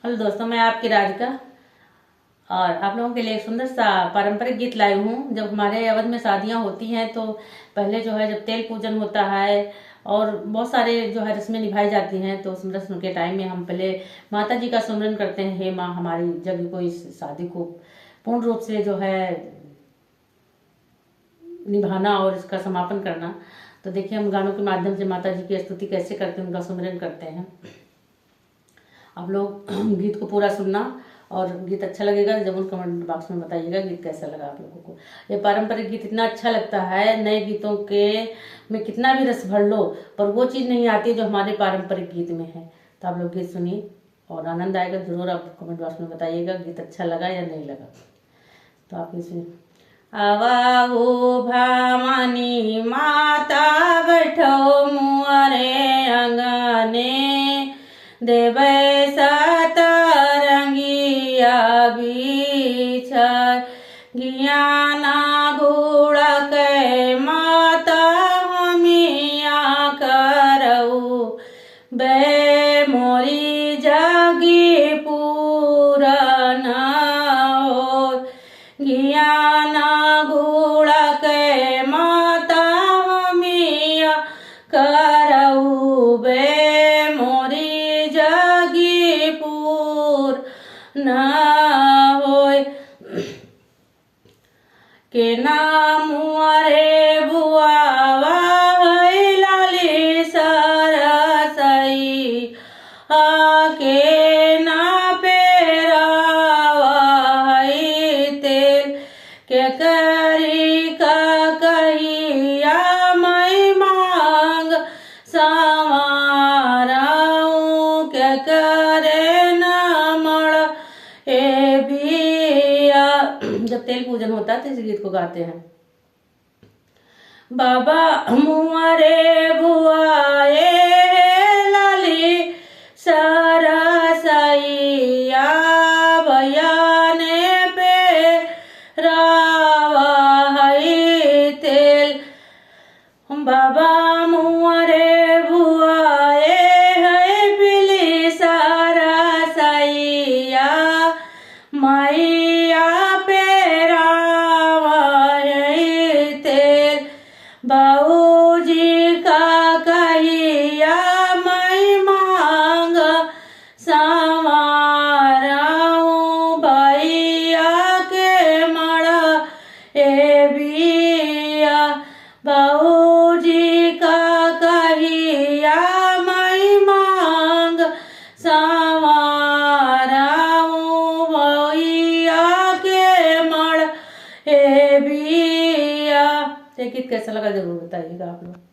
Hello दोस्तों, मैं आपकी राधिका और आप लोगों के लिए एक सुंदर सा पारंपरिक गीत लाई हूँ। जब हमारे अवध में शादियाँ होती हैं तो पहले जो है जब तेल पूजन होता है और बहुत सारे जो है रस्में निभाई जाती हैं, तो उस रस्म के टाइम में हम पहले माता जी का सुमिरन करते हैं। हे माँ, हमारी जब कोई शादी को पूर्ण रूप से जो है निभाना और इसका समापन करना, तो देखिए हम गानों के माध्यम से माता जी की स्तुति कैसे करते हैं, उनका सुमिरन करते हैं। आप लोग गीत को पूरा सुनना और गीत अच्छा लगेगा जरूर कमेंट बॉक्स में बताइएगा गीत कैसा लगा आप लोगों को। ये पारंपरिक गीत इतना अच्छा लगता है, नए गीतों के में कितना भी रस भर लो पर वो चीज़ नहीं आती जो हमारे पारंपरिक गीत में है। तो आप लोग गीत सुनिए और आनंद आएगा। जरूर आप कमेंट बॉक्स में बताइएगा गीत अच्छा लगा या नहीं लगा। तो आप गीत सुनिए। आवाहु भामानी माता बैठो मुअरे अंगने, देवे सतरंगिया बिछर ज्ञाना घोड़ा के माता हमिया करऊ, बे मोरी जगी पूरन हो ज्ञाना घोड़ा के माता हमिया करऊ, बे न होय के नाम रे बुआवा है लाली सरसई के ना पेरावा है तेल के करी का कहिया मैं मांग संवाराऊं के करे जब तेल पूजन होता है तो इस गीत को गाते हैं। बाबा मुआरे बुआए लाली सरसैया बयाने पे रावा है तेल, बाबा मुआरे बुआए है बिली सरसैया मैया बाऊजी का कहिया मैं मांग संवाराऊं, भैया के मड़ा ए बिया बाऊजी का कहिया मैं मांग संवाराऊं, भैया के मड़ा ए बिया। गीत कैसा लगा जरूर बताइएगा आप लोग।